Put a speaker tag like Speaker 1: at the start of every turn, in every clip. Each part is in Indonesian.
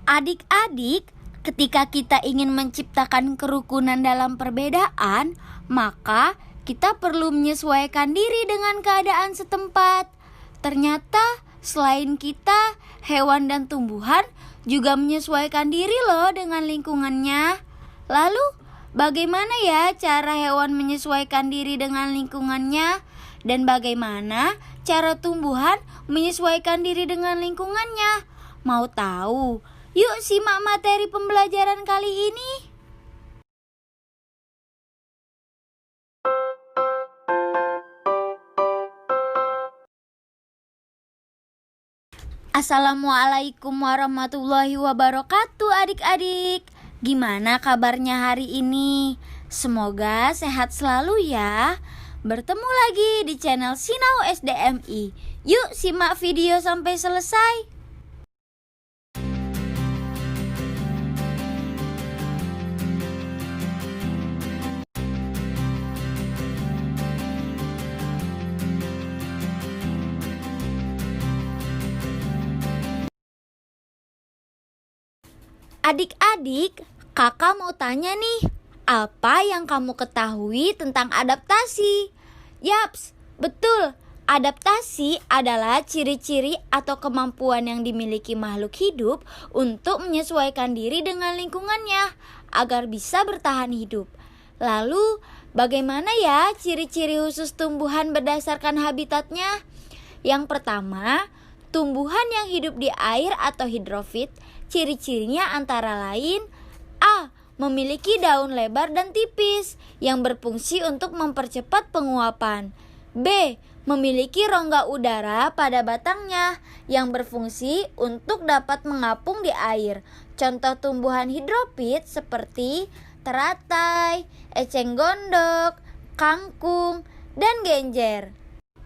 Speaker 1: Adik-adik, ketika kita ingin menciptakan kerukunan dalam perbedaan, maka kita perlu menyesuaikan diri dengan keadaan setempat. Ternyata selain kita, hewan dan tumbuhan juga menyesuaikan diri loh dengan lingkungannya. Lalu, bagaimana ya cara hewan menyesuaikan diri dengan lingkungannya? Dan bagaimana cara tumbuhan menyesuaikan diri dengan lingkungannya? Mau tahu? Yuk simak materi pembelajaran kali ini. Assalamualaikum warahmatullahi wabarakatuh adik-adik. Gimana kabarnya hari ini? Semoga sehat selalu ya. Bertemu lagi di channel Sinau SDMI. Yuk simak video sampai selesai. Adik-adik, kakak mau tanya nih, apa yang kamu ketahui tentang adaptasi? Yaps, betul. Adaptasi adalah ciri-ciri atau kemampuan yang dimiliki makhluk hidup untuk menyesuaikan diri dengan lingkungannya agar bisa bertahan hidup. Lalu, bagaimana ya ciri-ciri khusus tumbuhan berdasarkan habitatnya? Yang pertama, tumbuhan yang hidup di air atau hidrofit, ciri-cirinya antara lain: A. Memiliki daun lebar dan tipis yang berfungsi untuk mempercepat penguapan. B. Memiliki rongga udara pada batangnya yang berfungsi untuk dapat mengapung di air. Contoh tumbuhan hidrofit seperti teratai, eceng gondok, kangkung, dan genjer.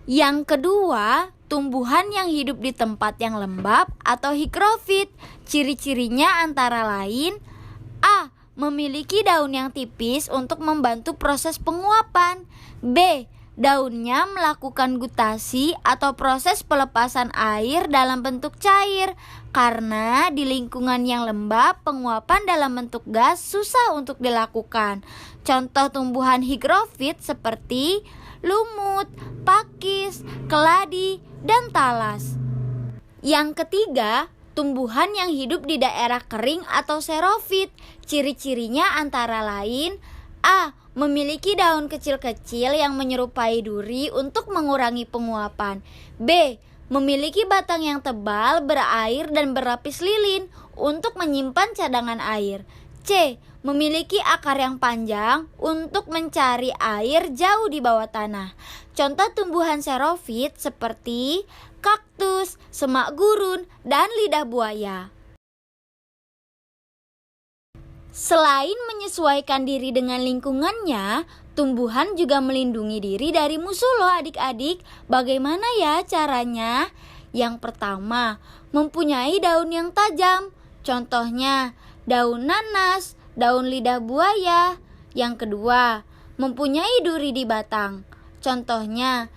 Speaker 1: Yang kedua, tumbuhan yang hidup di tempat yang lembab atau higrofit. Ciri-cirinya antara lain: A. Memiliki daun yang tipis untuk membantu proses penguapan. B. Daunnya melakukan gutasi atau proses pelepasan air dalam bentuk cair. Karena di lingkungan yang lembab, penguapan dalam bentuk gas susah untuk dilakukan. Contoh tumbuhan higrofit seperti lumut, pakis, keladi, dan talas. Yang ketiga, tumbuhan yang hidup di daerah kering atau xerofit. Ciri-cirinya antara lain: A. Memiliki daun kecil-kecil yang menyerupai duri untuk mengurangi penguapan. B. Memiliki batang yang tebal, berair, dan berlapis lilin untuk menyimpan cadangan air. C. Memiliki akar yang panjang untuk mencari air jauh di bawah tanah. Contoh tumbuhan xerofit seperti kaktus, semak gurun, dan lidah buaya. Selain menyesuaikan diri dengan lingkungannya, tumbuhan juga melindungi diri dari musuh loh adik-adik. Bagaimana ya caranya? Yang pertama, mempunyai daun yang tajam. Contohnya, daun nanas, daun lidah buaya. Yang kedua, mempunyai duri di batang. Contohnya,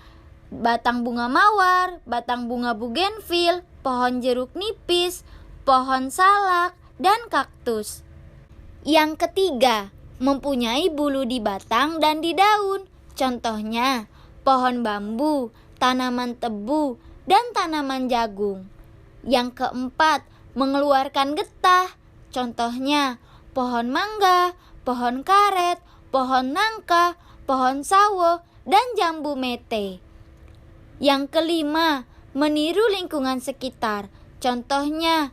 Speaker 1: batang bunga mawar, batang bunga bugenvil, pohon jeruk nipis, pohon salak, dan kaktus. Yang ketiga, mempunyai bulu di batang dan di daun. Contohnya, pohon bambu, tanaman tebu, dan tanaman jagung. Yang keempat, mengeluarkan getah. Contohnya, pohon mangga, pohon karet, pohon nangka, pohon sawo, dan jambu mete. Yang kelima, meniru lingkungan sekitar. Contohnya,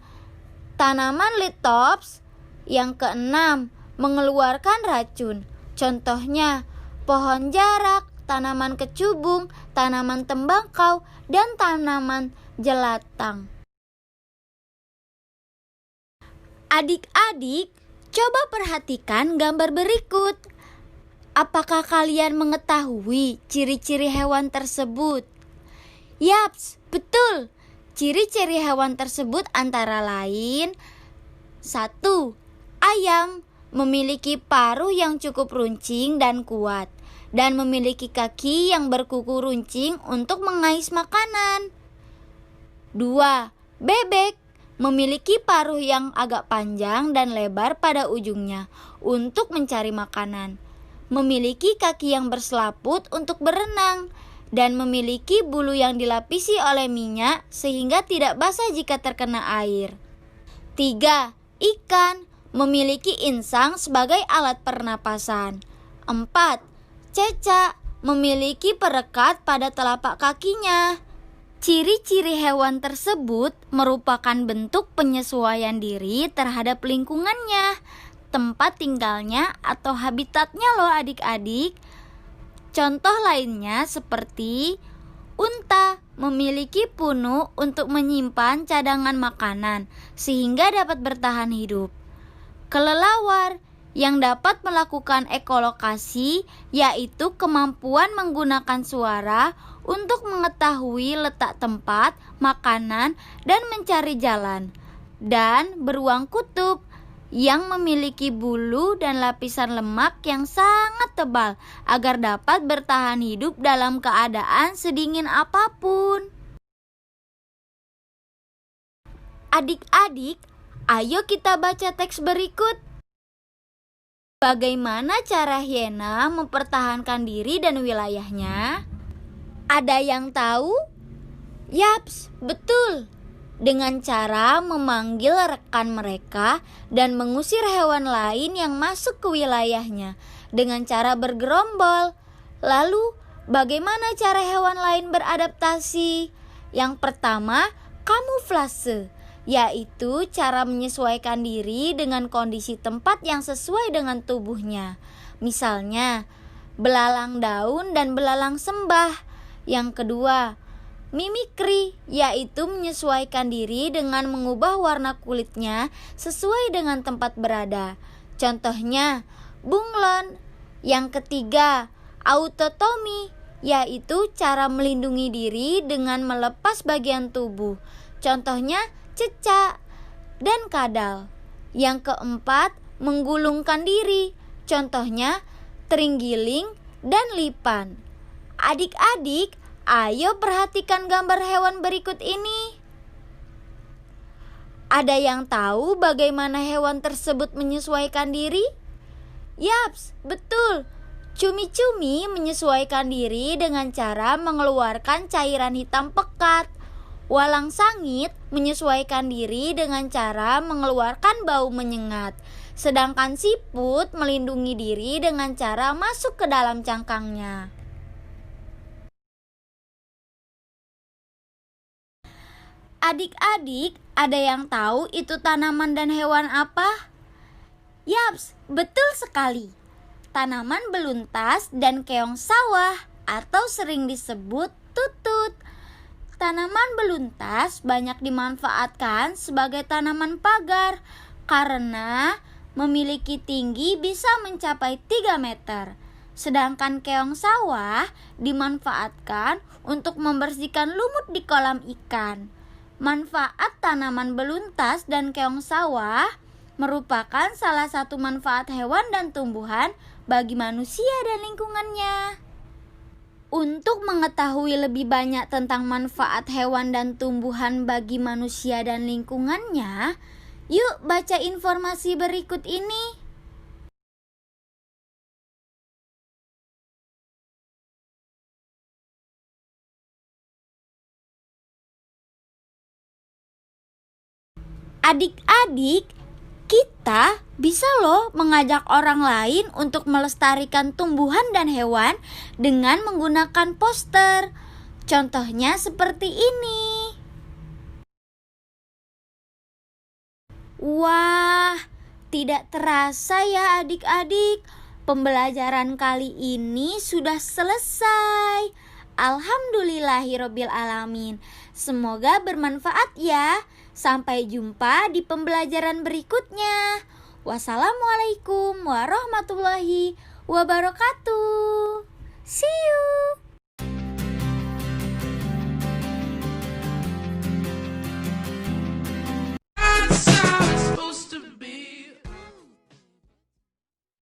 Speaker 1: tanaman lithopsis. Yang keenam, mengeluarkan racun. Contohnya, pohon jarak, tanaman kecubung, tanaman tembakau, dan tanaman jelatang. Adik-adik, coba perhatikan gambar berikut. Apakah kalian mengetahui ciri-ciri hewan tersebut? Yaps, betul. Ciri-ciri hewan tersebut antara lain: 1. Ayam memiliki paruh yang cukup runcing dan kuat, dan memiliki kaki yang berkuku runcing untuk mengais makanan. 2. Bebek memiliki paruh yang agak panjang dan lebar pada ujungnya untuk mencari makanan, memiliki kaki yang berselaput untuk berenang, dan memiliki bulu yang dilapisi oleh minyak sehingga tidak basah jika terkena air. 3. Ikan memiliki insang sebagai alat pernapasan. 4. Cecak memiliki perekat pada telapak kakinya. Ciri-ciri hewan tersebut merupakan bentuk penyesuaian diri terhadap lingkungannya, tempat tinggalnya atau habitatnya loh adik-adik. Contoh lainnya seperti unta memiliki punuk untuk menyimpan cadangan makanan sehingga dapat bertahan hidup. Kelelawar yang dapat melakukan ekolokasi, yaitu kemampuan menggunakan suara untuk mengetahui letak tempat, makanan, dan mencari jalan. Dan beruang kutub yang memiliki bulu dan lapisan lemak yang sangat tebal agar dapat bertahan hidup dalam keadaan sedingin apapun. Adik-adik, ayo kita baca teks berikut. Bagaimana cara hiena mempertahankan diri dan wilayahnya? Ada yang tahu? Yaps, betul. Dengan cara memanggil rekan mereka dan mengusir hewan lain yang masuk ke wilayahnya dengan cara bergerombol. Lalu, bagaimana cara hewan lain beradaptasi? Yang pertama, kamuflase, yaitu cara menyesuaikan diri dengan kondisi tempat yang sesuai dengan tubuhnya. Misalnya, belalang daun dan belalang sembah. Yang kedua, mimikri, yaitu menyesuaikan diri dengan mengubah warna kulitnya sesuai dengan tempat berada. Contohnya, bunglon. Yang ketiga, autotomi, yaitu cara melindungi diri dengan melepas bagian tubuh. Contohnya, cecak dan kadal. Yang keempat, menggulungkan diri. Contohnya, terenggiling dan lipan. Adik-adik, ayo perhatikan gambar hewan berikut ini. Ada yang tahu bagaimana hewan tersebut menyesuaikan diri? Yaps, betul. Cumi-cumi menyesuaikan diri dengan cara mengeluarkan cairan hitam pekat. Walang sangit menyesuaikan diri dengan cara mengeluarkan bau menyengat. Sedangkan siput melindungi diri dengan cara masuk ke dalam cangkangnya. Adik-adik, ada yang tahu itu tanaman dan hewan apa? Yaps, betul sekali. Tanaman beluntas dan keong sawah atau sering disebut tutut. Tanaman beluntas banyak dimanfaatkan sebagai tanaman pagar karena memiliki tinggi bisa mencapai 3 meter. Sedangkan keong sawah dimanfaatkan untuk membersihkan lumut di kolam ikan. Manfaat tanaman beluntas dan keong sawah merupakan salah satu manfaat hewan dan tumbuhan bagi manusia dan lingkungannya. Untuk mengetahui lebih banyak tentang manfaat hewan dan tumbuhan bagi manusia dan lingkungannya, yuk baca informasi berikut ini. Adik-adik, kita bisa loh mengajak orang lain untuk melestarikan tumbuhan dan hewan dengan menggunakan poster. Contohnya seperti ini. Wah, tidak terasa ya adik-adik, pembelajaran kali ini sudah selesai. Alhamdulillahirobbil alamin. Semoga bermanfaat ya. Sampai jumpa di pembelajaran berikutnya. Wassalamualaikum warahmatullahi wabarakatuh. See you.